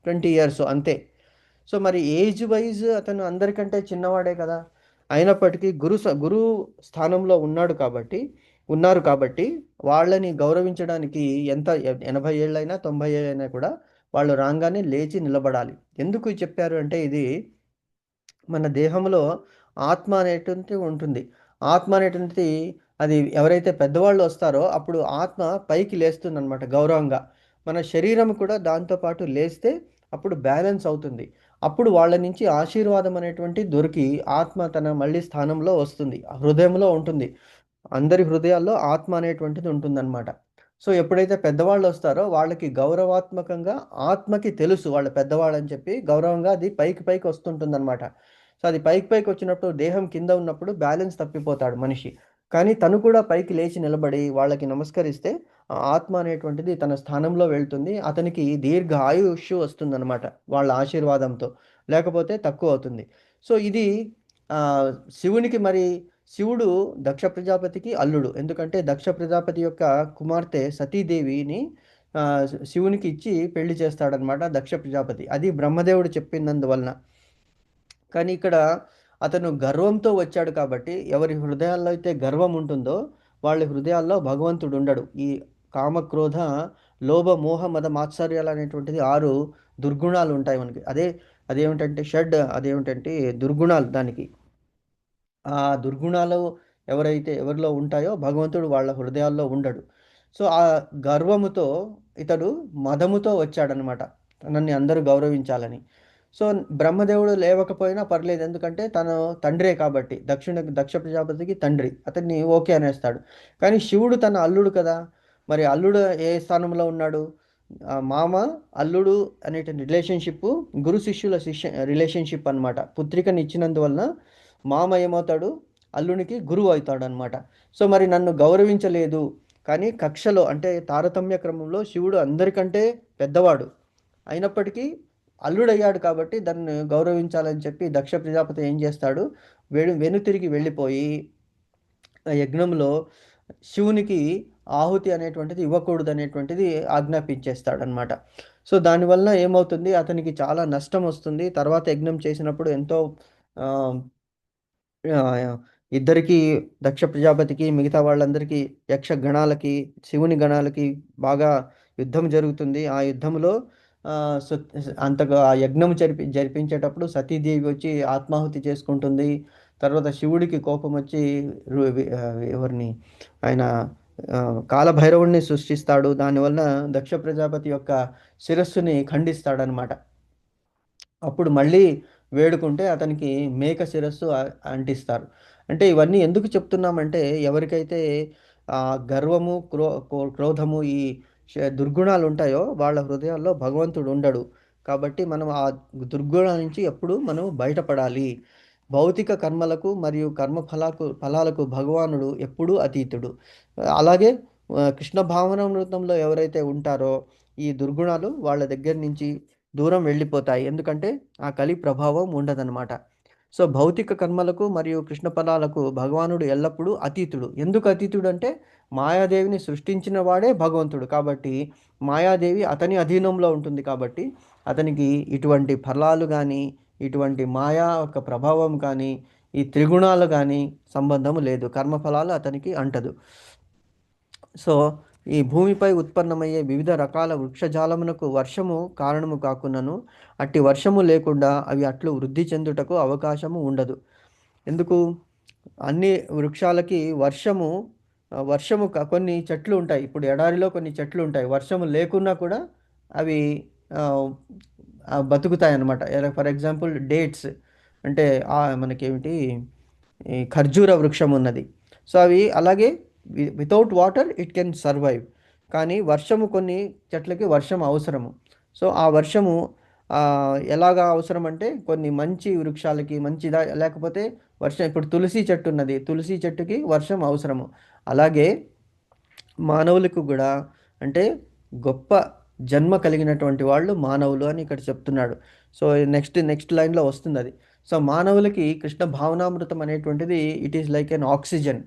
S1: 20 ఇయర్సో అంతే. సో, మరి ఏజ్ వైస్ అతను అందరికంటే చిన్నవాడే కదా! అయినప్పటికీ గురువు స్థానంలో ఉన్నారు కాబట్టి వాళ్ళని గౌరవించడానికి ఎంత 80 ఏళ్ళైనా, 90 ఏళ్ళైనా కూడా వాళ్ళు రాంగానే లేచి నిలబడాలి. ఎందుకు చెప్పారు అంటే ఇది మన దేహంలో ఆత్మ అనేటువంటిది ఉంటుంది. ఆత్మ అనేటువంటిది అది ఎవరైతే పెద్దవాళ్ళు వస్తారో అప్పుడు ఆత్మ పైకి లేస్తుందనమాట గౌరవంగా. మన శరీరం కూడా దాంతో పాటు లేస్తే అప్పుడు బ్యాలెన్స్ అవుతుంది. అప్పుడు వాళ్ళ నుంచి ఆశీర్వాదం అనేటువంటిది దొరికి ఆత్మ తన మళ్ళీ స్థానంలో వస్తుంది. హృదయంలో ఉంటుంది. అందరి హృదయాల్లో ఆత్మ అనేటువంటిది ఉంటుందన్నమాట. సో, ఎప్పుడైతే పెద్దవాళ్ళొస్తారో వాళ్ళకి గౌరవాత్మకంగా ఆత్మకి తెలుసు వాళ్ళు పెద్దవాళ్ళని చెప్పి గౌరవంగా అది పైకి పైకి వస్తుంటుందన్నమాట. సో, అది పైకి పైకి వచ్చినప్పుడు దేహం కింద ఉన్నప్పుడు బ్యాలెన్స్ తప్పిపోతాడు మనిషి. కానీ తను కూడా పైకి లేచి నిలబడి వాళ్ళకి నమస్కరిస్తే ఆ ఆత్మ అనేటువంటిది తన స్థానంలో వెళ్తుంది. అతనికి దీర్ఘ ఆయుష్షు వస్తుందన్నమాట వాళ్ళ ఆశీర్వాదంతో. లేకపోతే తక్కువవుతుంది. సో, ఇది ఆహ్, శివునికి మరి శివుడు దక్ష ప్రజాపతికి అల్లుడు. ఎందుకంటే దక్ష ప్రజాపతి యొక్క కుమార్తె సతీదేవిని శివునికి ఇచ్చి పెళ్లి చేస్తాడనమాట దక్ష ప్రజాపతి. అది బ్రహ్మదేవుడు చెప్పినందువలన. కానీ ఇక్కడ అతను గర్వంతో వచ్చాడు కాబట్టి ఎవరి హృదయాల్లో అయితే గర్వం ఉంటుందో వాళ్ళ హృదయాల్లో భగవంతుడు ఉండడు. ఈ కామ, క్రోధ, లోభ, మోహ, మద, మాత్సర్యాలు అనేటువంటిది 6 దుర్గుణాలు ఉంటాయి మనకి. అదే అదేమిటంటే దుర్గుణాలు దానికి. ఆ దుర్గుణాలు ఎవరిలో ఉంటాయో భగవంతుడు వాళ్ళ హృదయాల్లో ఉండడు. సో ఆ గర్వముతో ఇతడు మదముతో వచ్చాడనమాట, నన్ను అందరూ గౌరవించాలని. సో బ్రహ్మదేవుడు లేవకపోయినా పర్లేదు, ఎందుకంటే తను తండ్రే కాబట్టి, దక్ష ప్రజాపతికి తండ్రి, అతన్ని ఓకే అనేస్తాడు. కానీ శివుడు తన అల్లుడు కదా, మరి అల్లుడు ఏ స్థానంలో ఉన్నాడు? మామ అల్లుడు అనే రిలేషన్షిప్ గురు శిష్యుల రిలేషన్షిప్ అన్నమాట. పుత్రికని ఇచ్చినందువలన మామ ఏమవుతాడు? అల్లునికి గురువు అవుతాడు అనమాట. సో మరి నన్ను గౌరవించలేదు, కానీ కక్షలో అంటే తారతమ్య క్రమంలో శివుడు అందరికంటే పెద్దవాడు అయినప్పటికీ అల్లుడయ్యాడు కాబట్టి దాన్ని గౌరవించాలని చెప్పి దక్ష ప్రజాపతి ఏం చేస్తాడు? వెనుతిరిగి వెళ్ళిపోయి ఆ యజ్ఞంలో శివునికి ఆహుతి అనేటువంటిది ఇవ్వకూడదు అనేటువంటిది ఆజ్ఞాపించేస్తాడనమాట. సో దానివల్ల ఏమవుతుంది? అతనికి చాలా నష్టం వస్తుంది. తర్వాత యజ్ఞం చేసినప్పుడు ఎంతో ఆ, ఆ, ఇద్దరికి, దక్ష ప్రజాపతికి మిగతా వాళ్ళందరికీ, యక్ష గణాలకి శివుని గణాలకి బాగా యుద్ధం జరుగుతుంది. ఆ యుద్ధంలో ఆ, అంతగా ఆ యజ్ఞం జరిపించేటప్పుడు సతీదేవి వచ్చి ఆత్మాహుతి చేసుకుంటుంది. తర్వాత శివుడికి కోపం వచ్చి ఎవరిని, ఆయన ఆ, కాలభైరవుణ్ణి సృష్టిస్తాడు. దానివల్ల దక్ష ప్రజాపతి యొక్క శిరస్సుని ఖండిస్తాడనమాట. అప్పుడు మళ్ళీ వేడుకుంటే అతనికి మేక శిరస్సు అంటిస్తారు. అంటే ఇవన్నీ ఎందుకు చెప్తున్నామంటే, ఎవరికైతే గర్వము, క్రోధము, ఈ దుర్గుణాలు ఉంటాయో వాళ్ళ హృదయాల్లో భగవంతుడు ఉండడు. కాబట్టి మనం ఆ దుర్గుణాల నుంచి ఎప్పుడు మనం బయటపడాలి. భౌతిక కర్మలకు మరియు ఫలాలకు భగవానుడు ఎప్పుడూ అతీతుడు. అలాగే కృష్ణ భావనామృతంలో ఎవరైతే ఉంటారో ఈ దుర్గుణాలు వాళ్ళ దగ్గర నుంచి దూరం వెళ్ళిపోతాయి. ఎందుకంటే ఆ కలి ప్రభావం ఉండదన్నమాట. సో భౌతిక కర్మలకు మరియు కృష్ణ ఫలాలకు భగవానుడు ఎల్లప్పుడూ అతీతుడు. ఎందుకు అతీతుడు అంటే, మాయాదేవిని సృష్టించిన వాడే భగవంతుడు కాబట్టి, మాయాదేవి అతని అధీనంలో ఉంటుంది కాబట్టి అతనికి ఇటువంటి ఫలాలు కానీ, ఇటువంటి మాయా యొక్క ప్రభావం కానీ, ఈ త్రిగుణాలు కానీ సంబంధం లేదు. కర్మఫలాలు అతనికి అంటదు. సో ఈ భూమిపై ఉత్పన్నమయ్యే వివిధ రకాల వృక్షజాలమునకు వర్షము కారణము కాకున్నను, అట్టి వర్షము లేకుండా అవి అట్లు వృద్ధి చెందుటకు అవకాశము ఉండదు. ఎందుకు? అన్ని వృక్షాలకి కొన్ని చెట్లు ఉంటాయి. ఇప్పుడు ఎడారిలో కొన్ని చెట్లు ఉంటాయి, వర్షము లేకున్నా కూడా అవి ఆ, బతుకుతాయి అన్నమాట. ఫర్ ఎగ్జాంపుల్ డేట్స్ అంటే మనకేమిటి, ఈ ఖర్జూర వృక్షం ఉన్నది. సో అవి అలాగే without water it can survive. కానీ కొన్ని చెట్లకి వర్షం అవసరము. సో ఆ వర్షము ఎలాగా అవసరం అంటే, కొన్ని మంచి వృక్షాలకి మంచిదా, లేకపోతే వర్షం, ఇప్పుడు తులసి చెట్టు ఉన్నది, తులసి చెట్టుకి వర్షం అవసరము. అలాగే మానవులకు కూడా, అంటే గొప్ప జన్మ కలిగినటువంటి వాళ్ళు మానవులు అని ఇక్కడ చెప్తున్నాడు. సో నెక్స్ట్ లైన్లో వస్తుంది అది. సో మానవులకి కృష్ణ భావనామృతం అనేటువంటిది it is like an oxygen.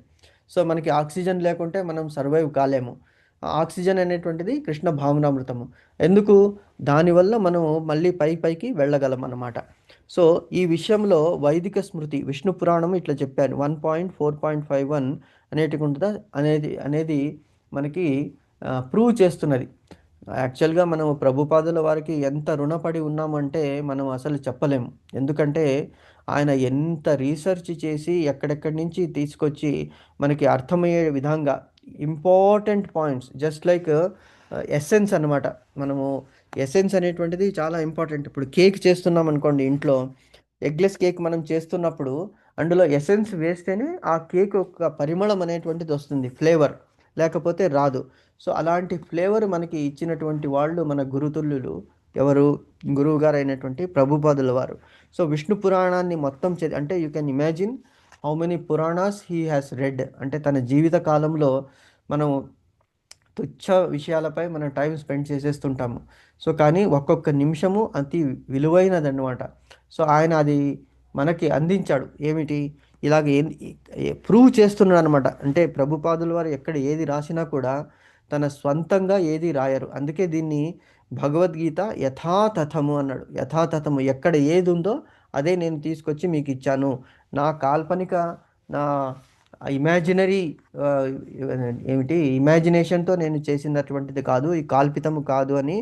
S1: So మనకి ఆక్సిజన్ లేకుంటే మనం సర్వైవ్ కాలేము. ఆక్సిజన్ అనేటువంటిది కృష్ణ భావనామృతము. ఎందుకు? దానివల్ల మనం మళ్ళీ పైకి వెళ్ళగలం అన్నమాట. సో ఈ విషయంలో వైదిక స్మృతి విష్ణు పురాణం ఇట్లా చెప్పాను. 1.4.51 అనేది మనకి ప్రూవ్ చేస్తున్నది. యాక్చువల్గా మనం ప్రభుపాదుల వారికి ఎంత రుణపడి ఉన్నామంటే మనం అసలు చెప్పలేము. ఎందుకంటే ఆయన ఎంత రీసెర్చ్ చేసి ఎక్కడెక్కడి నుంచి తీసుకొచ్చి మనకి అర్థమయ్యే విధంగా important points, just like essence అనమాట. మనము ఎసెన్స్ అనేటువంటిది చాలా ఇంపార్టెంట్. ఇప్పుడు కేక్ చేస్తున్నాం అనుకోండి ఇంట్లో, ఎగ్లెస్ కేక్ మనం చేస్తున్నప్పుడు అందులో ఎసెన్స్ వేస్తేనే ఆ కేక్ యొక్క పరిమళం అనేటువంటిది వస్తుంది, ఫ్లేవర్, లేకపోతే రాదు. సో అలాంటి ఫ్లేవర్ మనకి ఇచ్చినటువంటి వాళ్ళు మన గురుతుల్యులు. ఎవరు? గురువు గారు అయినటువంటి ప్రభుపాదుల వారు. సో విష్ణు పురాణాన్ని మొత్తం అంటే you can imagine how many Puranas he has red. అంటే తన జీవిత కాలంలో మనం తుచ్చ విషయాలపై మనం టైం స్పెండ్ చేసేస్తుంటాము. సో కానీ ఒక్కొక్క నిమిషము అతి విలువైనదన్నమాట. సో ఆయన అది మనకి అందించాడు. ఏమిటి? ఇలాగ ప్రూవ్ చేస్తున్నాడు అనమాట. అంటే ప్రభుపాదుల వారు ఎక్కడ ఏది రాసినా కూడా తన స్వంతంగా ఏది రాయరు. అందుకే దీన్ని భగవద్గీత యథాతథము అన్నాడు. యథాతథము, ఎక్కడ ఏది ఉందో అదే నేను తీసుకొచ్చి మీకు ఇచ్చాను. నా కాల్పనిక, నా ఇమాజినరీ ఇమాజినేషన్తో నేను చేసినటువంటిది కాదు, ఈ కాల్పితము కాదు అని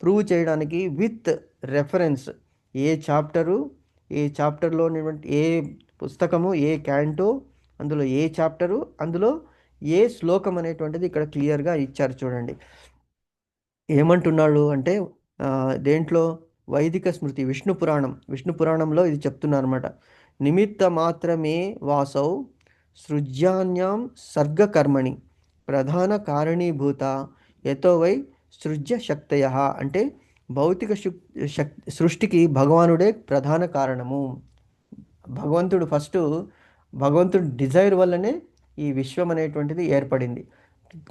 S1: ప్రూవ్ చేయడానికి విత్ రెఫరెన్స్ ఏ చాప్టరు, ఏ చాప్టర్లో ఉన్నటువంటి ఏ పుస్తకము, ఏ క్యాంటో, అందులో ఏ చాప్టరు, అందులో ఏ శ్లోకం అనేటువంటిది ఇక్కడ క్లియర్గా ఇచ్చారు చూడండి. ఏమంటున్నాడు అంటే దేంట్లో వైదిక స్మృతి విష్ణు పురాణంలో ఇది చెప్తున్నారు అనమాట. నిమిత్త మాత్రమే వాసౌ సృజ్యాన్యాం సర్గకర్మణి ప్రధాన కారణీభూత యతో వై సృజ్య శక్తయ అంటే భౌతిక సృష్టికి భగవానుడే ప్రధాన కారణము. భగవంతుడు డిజైర్ వల్లనే ఈ విశ్వం అనేటువంటిది ఏర్పడింది.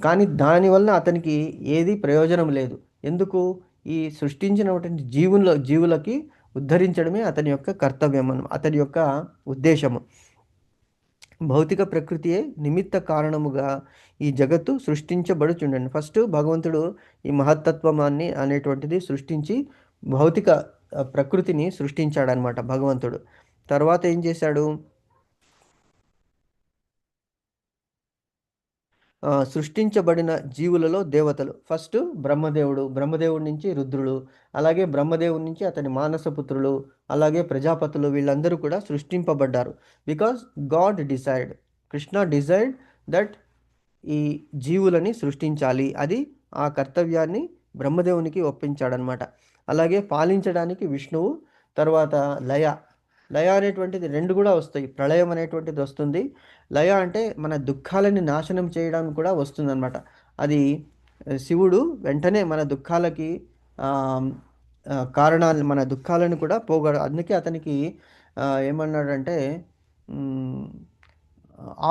S1: కానీ దానివల్ల అతనికి ఏది ప్రయోజనం లేదు. ఎందుకు? ఈ సృష్టించినటువంటి జీవులకి ఉద్ధరించడమే అతని యొక్క కర్తవ్యం, అతని యొక్క ఉద్దేశము. భౌతిక ప్రకృతియే నిమిత్త కారణముగా ఈ జగత్తు సృష్టించబడుచుండండి. ఫస్ట్ భగవంతుడు ఈ మహత్తత్వాన్ని అనేటువంటిది సృష్టించి భౌతిక ప్రకృతిని సృష్టించాడనమాట భగవంతుడు. తర్వాత ఏం చేశాడు? సృష్టించబడిన జీవులలో దేవతలు ఫస్ట్ బ్రహ్మదేవుడి నుంచి రుద్రుడు, అలాగే బ్రహ్మదేవుడి నుంచి అతని మానసపుత్రులు, అలాగే ప్రజాపతులు, వీళ్ళందరూ కూడా సృష్టింపబడ్డారు. Because God decide, Krishna decide that ఈ జీవులని సృష్టించాలి. అది ఆ కర్తవ్యాన్ని బ్రహ్మదేవునికి ఒప్పించాడనమాట. అలాగే పాలించడానికి విష్ణువు, తర్వాత లయ లయ అనేటువంటిది రెండు కూడా వస్తాయి. ప్రళయం అనేటువంటిది వస్తుంది. లయ అంటే మన దుఃఖాలని నాశనం చేయడానికి కూడా వస్తుందన్నమాట. అది శివుడు వెంటనే మన దుఃఖాలకి కారణాలు, మన దుఃఖాలను కూడా అందుకే అతనికి ఏమన్నాడంటే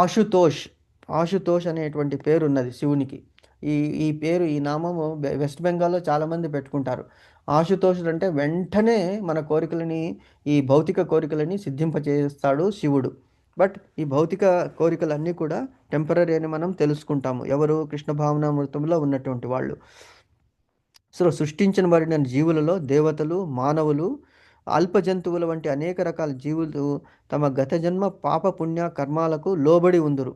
S1: ఆశుతోష్ ఆశుతోష్ అనేటువంటి పేరు ఉన్నది శివునికి. ఈ ఈ పేరు, ఈ నామము వెస్ట్ బెంగాల్లో చాలామంది పెట్టుకుంటారు. ఆశుతోషుడు అంటే వెంటనే మన కోరికలని, ఈ భౌతిక కోరికలని సిద్ధింపచేస్తాడు శివుడు. బట్ ఈ భౌతిక కోరికలన్నీ కూడా టెంపరీ అని మనం తెలుసుకుంటాము, ఎవరు? కృష్ణ భావనామృతంలో ఉన్నటువంటి వాళ్ళు. సో సృష్టించబడిన జీవులలో దేవతలు, మానవులు, అల్ప జంతువుల వంటి అనేక రకాల జీవులు తమ గత జన్మ పాప పుణ్య కర్మాలకు లోబడి ఉందురు.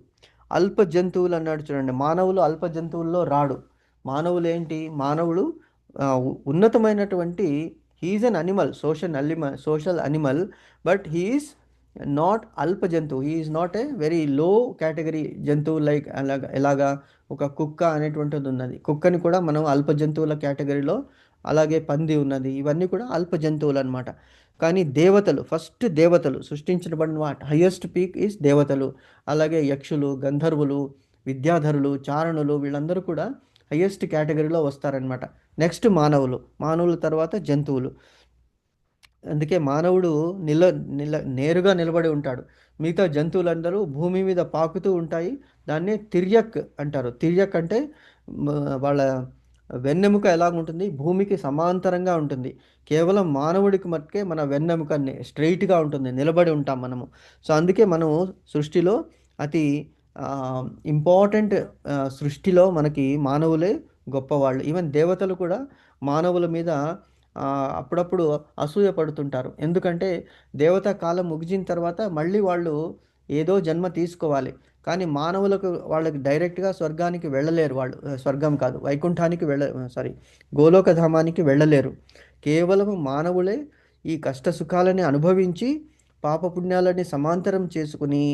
S1: అల్ప జంతువులు అన్నాడు చూడండి. మానవులు అల్ప జంతువుల్లో రాడు. మానవుడు ఉన్నతమైనటువంటి, he is an animal, social animal, but he is not అల్ప జంతువు. He is not a very low category జంతువు. లైక్ ఎలాగా ఒక కుక్క అనేటువంటిది ఉన్నది, కుక్కని కూడా మనం అల్ప జంతువుల కేటగిరీలో, అలాగే పంది ఉన్నది, ఇవన్నీ కూడా అల్ప జంతువులు అనమాట. కానీ దేవతలు సృష్టించబడిన హయ్యెస్ట్ పీక్ ఈజ్ దేవతలు. అలాగే యక్షులు, గంధర్వులు, విద్యాధరులు, చారణులు, వీళ్ళందరూ కూడా హయ్యెస్ట్ కేటగిరీలో వస్తారనమాట. నెక్స్ట్ మానవుల తర్వాత జంతువులు. అందుకే మానవుడు నేరుగా నిలబడి ఉంటాడు. మిగతా జంతువులందరూ భూమి మీద పాకుతూ ఉంటాయి. దాన్నే తిర్యక్ అంటారు. తిర్యక్ అంటే వాళ్ళ వెన్నెముక ఎలాగుంటుంది? భూమికి సమాంతరంగా ఉంటుంది. కేవలం మానవుడికి మట్టుకే మన వెన్నెముక స్ట్రైట్గా ఉంటుంది, నిలబడి ఉంటాం మనము. సో అందుకే మనము సృష్టిలో అతి ఇంపార్టెంట్, సృష్టిలో మనకి మానవులే గొప్పవాళ్ళు. ఈవెన్ దేవతలు కూడా మానవుల మీద అప్పుడప్పుడు అసూయ పడుతుంటారు. ఎందుకంటే దేవతా కాలం ముగిసిన తర్వాత మళ్ళీ వాళ్ళు ఏదో జన్మ తీసుకోవాలి. కానీ వాళ్ళకి డైరెక్ట్గా స్వర్గానికి వెళ్ళలేరు. వాళ్ళు స్వర్గం కాదు, వైకుంఠానికి గోలోకధామానికి వెళ్ళలేరు. కేవలం మానవులే ఈ కష్ట సుఖాలని అనుభవించి పాపపుణ్యాలని సమాంతరం చేసుకుని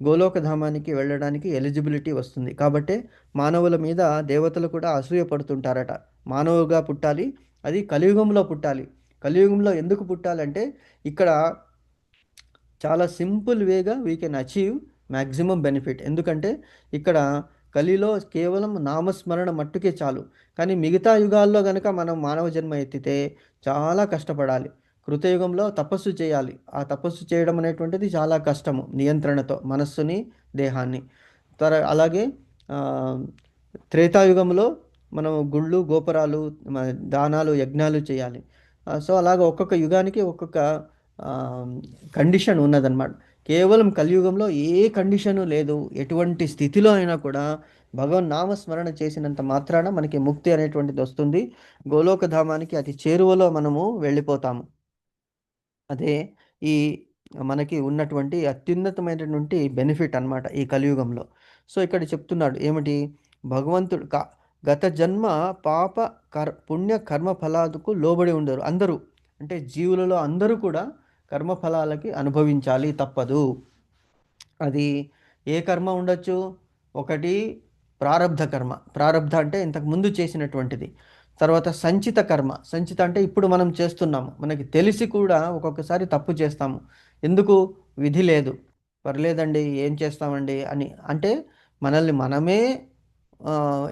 S1: గోలోకధామానికి వెళ్ళడానికి ఎలిజిబిలిటీ వస్తుంది. కాబట్టే మానవుల మీద దేవతలు కూడా అసూయ పడుతుంటారట. మానవుగా పుట్టాలి, అది కలియుగంలో పుట్టాలి. కలియుగంలో ఎందుకు పుట్టాలంటే ఇక్కడ చాలా simple Vega we can achieve maximum benefit. ఎందుకంటే ఇక్కడ కలిలో కేవలం నామస్మరణ మట్టుకే చాలు. కానీ మిగతా యుగాల్లో కనుక మనం మానవ జన్మ ఎత్తితే చాలా కష్టపడాలి. కృతయుగంలో తపస్సు చేయాలి. ఆ తపస్సు చేయడం అనేటువంటిది చాలా కష్టము, నియంత్రణతో మనస్సుని, దేహాన్ని. అలాగే త్రేతాయుగంలో మనం గుళ్ళు, గోపురాలు, దానాలు, యజ్ఞాలు చేయాలి. సో అలాగ ఒక్కొక్క యుగానికి ఒక్కొక్క కండిషన్ ఉన్నదన్నమాట. కేవలం కలియుగంలో ఏ కండిషను లేదు. ఎటువంటి స్థితిలో అయినా కూడా భగవన్ నామస్మరణ చేసినంత మాత్రాన మనకి ముక్తి అనేటువంటిది వస్తుంది. గోలోకధామానికి అతి చేరువలో మనము వెళ్ళిపోతాము. అదే ఈ మనకి ఉన్నటువంటి అత్యున్నతమైనటువంటి బెనిఫిట్ అన్నమాట ఈ కలియుగంలో. సో ఇక్కడ చెప్తున్నాడు ఏమిటి? భగవంతుడు గత జన్మ పాప పుణ్య కర్మ ఫలాలకు లోబడి ఉండరు అందరూ. అంటే జీవులలో అందరూ కూడా కర్మఫలాలకి అనుభవించాలి, తప్పదు. అది ఏ కర్మ ఉండొచ్చు? ఒకటి ప్రారబ్ధ కర్మ. ప్రారబ్ధ అంటే ఇంతకు ముందు చేసినటువంటిది. తర్వాత సంచిత కర్మ. సంచిత అంటే ఇప్పుడు మనం చేస్తున్నాము. మనకి తెలిసి కూడా ఒక్కొక్కసారి తప్పు చేస్తాము. ఎందుకు? విధి లేదు. పర్లేదండి, ఏం చేస్తామండి అని. అంటే మనల్ని మనమే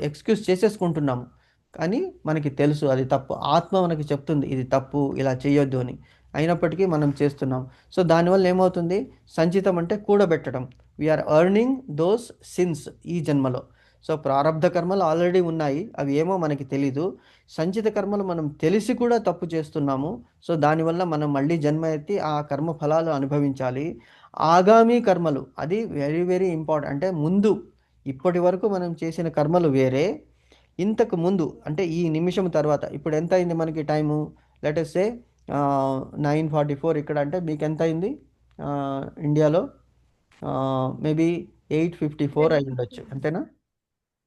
S1: ఎక్స్క్యూజ్ చేసేసుకుంటున్నాము. కానీ మనకి తెలుసు అది తప్పు. ఆత్మ మనకి చెప్తుంది ఇది తప్పు, ఇలా చేయొద్దు అని. అయినప్పటికీ మనం చేస్తున్నాం. సో దానివల్ల ఏమవుతుంది? సంచితం అంటే కూడబెట్టడం. వీఆర్ ఎర్నింగ్ దోస్ సిన్స్ ఈ జన్మలో. సో ప్రారబ్ధ కర్మలు ఆల్రెడీ ఉన్నాయి, అవి ఏమో మనకి తెలీదు. సంచిత కర్మలు మనం తెలిసి కూడా తప్పు చేస్తున్నాము. సో దానివల్ల మనం మళ్ళీ జన్మ ఎత్తి ఆ కర్మ ఫలాలు అనుభవించాలి. ఆగామి కర్మలు, అది వెరీ వెరీ ఇంపార్టెంట్. అంటే ముందు ఇప్పటి వరకు మనం చేసిన కర్మలు వేరే, ఇంతకు ముందు అంటే ఈ నిమిషం తర్వాత. ఇప్పుడు ఎంత అయింది మనకి టైము? లెటెస్ సే 9:44 ఇక్కడ. అంటే మీకు ఎంత అయింది ఇండియాలో? మేబీ 8:54 అయి ఉండొచ్చు, అంతేనా?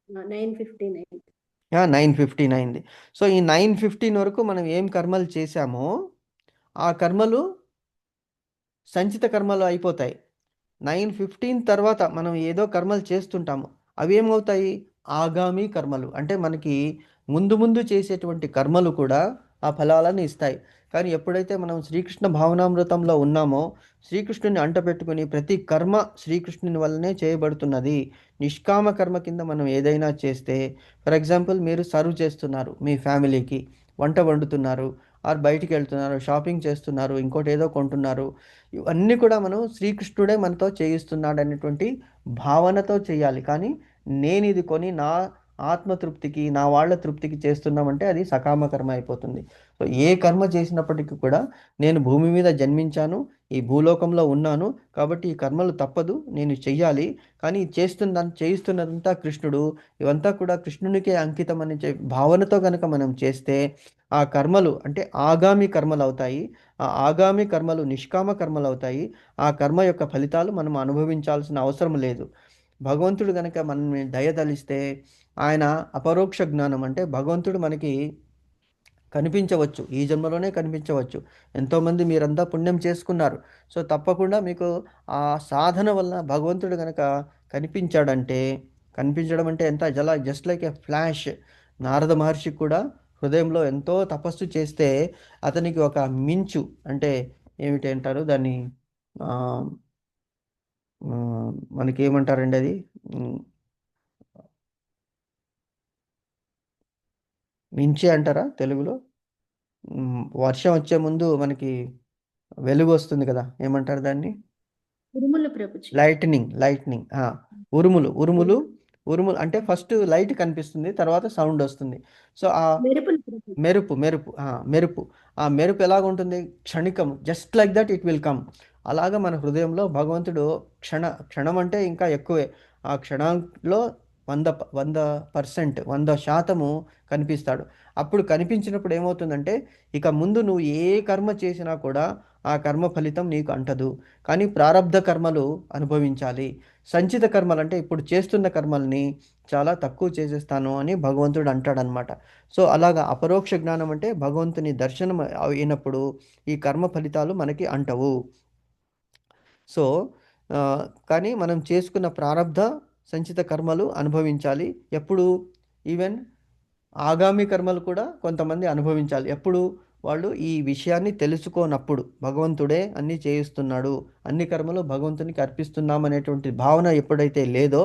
S2: 9:59.
S1: 9:15 అయింది. సో ఈ 9:15 వరకు మనం ఏం కర్మలు చేశామో ఆ కర్మలు సంచిత కర్మలు అయిపోతాయి. 9:15 తర్వాత మనం ఏదో కర్మలు చేస్తుంటాము. అవి ఏమవుతాయి? ఆగామి కర్మలు. అంటే మనకి ముందు ముందు చేసేటువంటి కర్మలు కూడా ఆ ఫలాలను ఇస్తాయి. కానీ ఎప్పుడైతే మనం శ్రీకృష్ణ భావనామృతంలో ఉన్నామో, శ్రీకృష్ణుని అంటపెట్టుకుని ప్రతి కర్మ శ్రీకృష్ణుని వల్లనే చేయబడుతున్నది. నిష్కామ కర్మ కింద మనం ఏదైనా చేస్తే, ఫర్ ఎగ్జాంపుల్ మీరు సర్వ్ చేస్తున్నారు మీ ఫ్యామిలీకి, వంట వండుతున్నారు, ఆర్ బయటికి వెళ్తున్నారు, షాపింగ్ చేస్తున్నారు, ఇంకోటి ఏదో కొంటున్నారు. ఇవన్నీ కూడా మనం శ్రీకృష్ణుడే మనతో చేయిస్తున్నాడు అనేటువంటి భావనతో చేయాలి. కానీ నేను ఇది కొని నా ఆత్మతృప్తికి, నా వాళ్ళ తృప్తికి చేస్తున్నామంటే అది సకామ కర్మ అయిపోతుంది. సో ఏ కర్మ చేసినప్పటికీ కూడా నేను భూమి మీద జన్మించాను, ఈ భూలోకంలో ఉన్నాను, కాబట్టి ఈ కర్మలు తప్పదు, నేను చెయ్యాలి. కానీ చేయిస్తున్నదంతా కృష్ణుడు, ఇవంతా కూడా కృష్ణునికే అంకితం అని భావనతో కనుక మనం చేస్తే ఆ కర్మలు అంటే ఆగామి కర్మలు అవుతాయి. ఆ ఆగామి కర్మలు నిష్కామ కర్మలు అవుతాయి. ఆ కర్మ యొక్క ఫలితాలు మనం అనుభవించాల్సిన అవసరం లేదు. భగవంతుడు గనక మనల్ని దయదలిస్తే ఆయన అపరోక్ష జ్ఞానం, అంటే భగవంతుడు మనకి కనిపించవచ్చు, ఈ జన్మలోనే కనిపించవచ్చు. ఎంతోమంది మీరంతా పుణ్యం చేసుకున్నారు. సో తప్పకుండా మీకు ఆ సాధన వల్ల భగవంతుడు గనక కనిపించాడంటే, కనిపించడం అంటే ఎంత just like a flash. Narada మహర్షి కూడా హృదయంలో ఎంతో తపస్సు చేస్తే అతనికి ఒక మించు, అంటే ఏమిటి అంటారు దాన్ని, ఆ, ఆ, మనకి ఏమంటారండి అది, ఉమ్, మించి అంటారా తెలుగులో? వర్షం వచ్చే ముందు మనకి వెలుగు వస్తుంది కదా, ఏమంటారు దాన్ని?
S2: ఉరుములు ప్రభుజీ.
S1: Lightning, lightning. ఉరుములు, ఉరుములు.
S2: ఉరుములు.
S1: ఉరుములు అంటే ఫస్ట్ లైట్ కనిపిస్తుంది, తర్వాత సౌండ్ వస్తుంది. సో ఆ
S2: మెరుపులు ప్రభుజీ.
S1: మెరుపు, మెరుపు, మెరుపు. ఆ మెరుపు ఎలాగ ఉంటుంది? క్షణికం, just like that it will come. అలాగా మన హృదయంలో భగవంతుడు క్షణం అంటే ఇంకా ఎక్కువే. ఆ క్షణంలో 100% 100% కనిపిస్తాడు. అప్పుడు కనిపించినప్పుడు ఏమవుతుందంటే ఇక ముందు నువ్వు ఏ కర్మ చేసినా కూడా ఆ కర్మ ఫలితం నీకు అంటదు. కానీ ప్రారబ్ధ కర్మలు అనుభవించాలి. సంచిత కర్మలు అంటే ఇప్పుడు చేస్తున్న కర్మల్ని చాలా తక్కువ చేసేస్తాను అని భగవంతుడు అంటాడనమాట. సో అలాగా అపరోక్ష జ్ఞానం అంటే భగవంతుని దర్శనం అయినప్పుడు ఈ కర్మ ఫలితాలు మనకి అంటవు. సో ఆ, కానీ మనం చేసుకున్న ప్రారబ్ధ సంచిత కర్మలు అనుభవించాలి. ఎప్పుడు? ఈవెన్ ఆగామి కర్మలు కూడా కొంతమంది అనుభవించాలి. ఎప్పుడు? వాళ్ళు ఈ విషయాన్ని తెలుసుకోనప్పుడు, భగవంతుడే అన్నీ చేయిస్తున్నాడు, అన్ని కర్మలు భగవంతునికి అర్పిస్తున్నాం అనేటువంటి భావన ఎప్పుడైతే లేదో,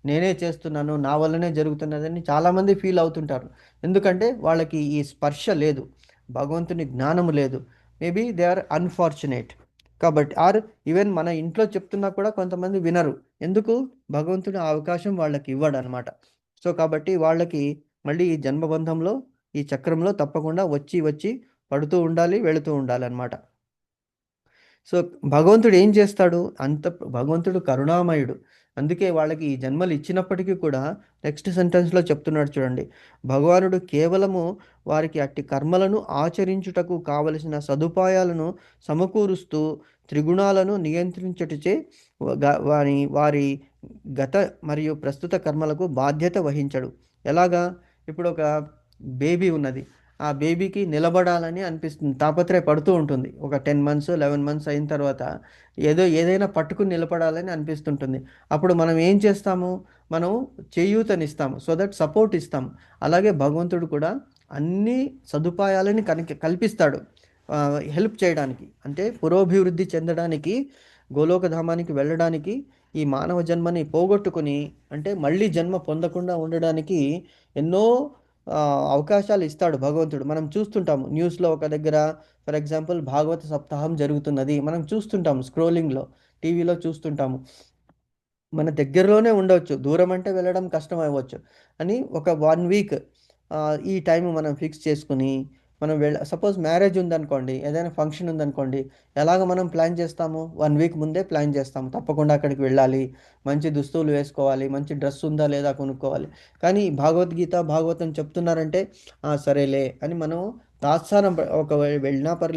S1: నేనే చేస్తున్నాను, నా వల్లనే జరుగుతున్నదని చాలామంది ఫీల్ అవుతుంటారు. ఎందుకంటే వాళ్ళకి ఈ స్పర్శ లేదు, భగవంతుని జ్ఞానము లేదు. Maybe they are unfortunate. కాబట్టి ఆర్ ఈవెన్ మన ఇంట్లో చెప్తున్నా కూడా కొంతమంది వినరు. ఎందుకు? భగవంతుడు ఆ అవకాశం వాళ్ళకి ఇవ్వడు అనమాట. సో కాబట్టి వాళ్ళకి మళ్ళీ ఈ జన్మబంధంలో, ఈ చక్రంలో తప్పకుండా వచ్చి వచ్చి పడుతూ ఉండాలి, వెళుతూ ఉండాలన్నమాట. సో భగవంతుడు ఏం చేస్తాడు? భగవంతుడు కరుణామయుడు. అందుకే వాళ్ళకి ఈ జన్మలు ఇచ్చినప్పటికీ కూడా నెక్స్ట్ సెంటెన్స్లో చెప్తున్నాడు చూడండి. భగవానుడు కేవలము వారికి అట్టి కర్మలను ఆచరించుటకు కావలసిన సదుపాయాలను సమకూరుస్తూ త్రిగుణాలను నియంత్రించుటచే వారి గత మరియు ప్రస్తుత కర్మలకు బాధ్యత వహించడు. ఎలాగా? ఇప్పుడు ఒక బేబీ ఉన్నది, ఆ బేబీకి నిలబడాలని అనిపిస్తుంది, తాపత్రయపడుతూ ఉంటుంది. ఒక 10 మంత్స్ 11 మంత్స్ అయిన తర్వాత ఏదైనా పట్టుకుని నిలబడాలని అనిపిస్తుంటుంది. అప్పుడు మనం ఏం చేస్తాము, మనం చేయూతనిస్తాము, సో దట్ సపోర్ట్ ఇస్తాము. అలాగే భగవంతుడు కూడా అన్ని సదుపాయాలని కల్పిస్తాడు హెల్ప్ చేయడానికి, అంటే పురోభివృద్ధి చెందడానికి, గోలోకధామానికి వెళ్ళడానికి, ఈ మానవ జన్మని పోగొట్టుకుని అంటే మళ్ళీ జన్మ పొందకుండా ఉండడానికి ఎన్నో ఆ, అవకాశాలు ఇస్తాడు భగవంతుడు. మనం చూస్తుంటాము న్యూస్లో ఒక దగ్గర, ఫర్ ఎగ్జాంపుల్ భాగవత సప్తాహం జరుగుతున్నది మనం చూస్తుంటాము, స్క్రోలింగ్లో టీవీలో చూస్తుంటాము. మన దగ్గరలోనే ఉండవచ్చు, దూరం అంటే వెళ్ళడం కష్టం అవ్వచ్చు అని ఒక 1 వీక్ ఈ టైం మనం ఫిక్స్ చేసుకుని మనం సపోజ్ మ్యారేజ్ ఉందనుకోండి, ఏదైనా ఫంక్షన్ ఉందనుకోండి, ఎలాగ మనం ప్లాన్ చేస్తాము, 1 వీక్ ముందే ప్లాన్ చేస్తాము, తప్పకుండా అక్కడికి వెళ్ళాలి, మంచి దుస్తులు వేసుకోవాలి, మంచి డ్రెస్ ఉందా లేదా కొనుక్కోవాలి. కానీ భగవద్గీత భాగవతం చెప్తున్నారంటే సరేలే అని మనం తాత్సారం ఒకవేళ వెళ్ళినా పర్లేదు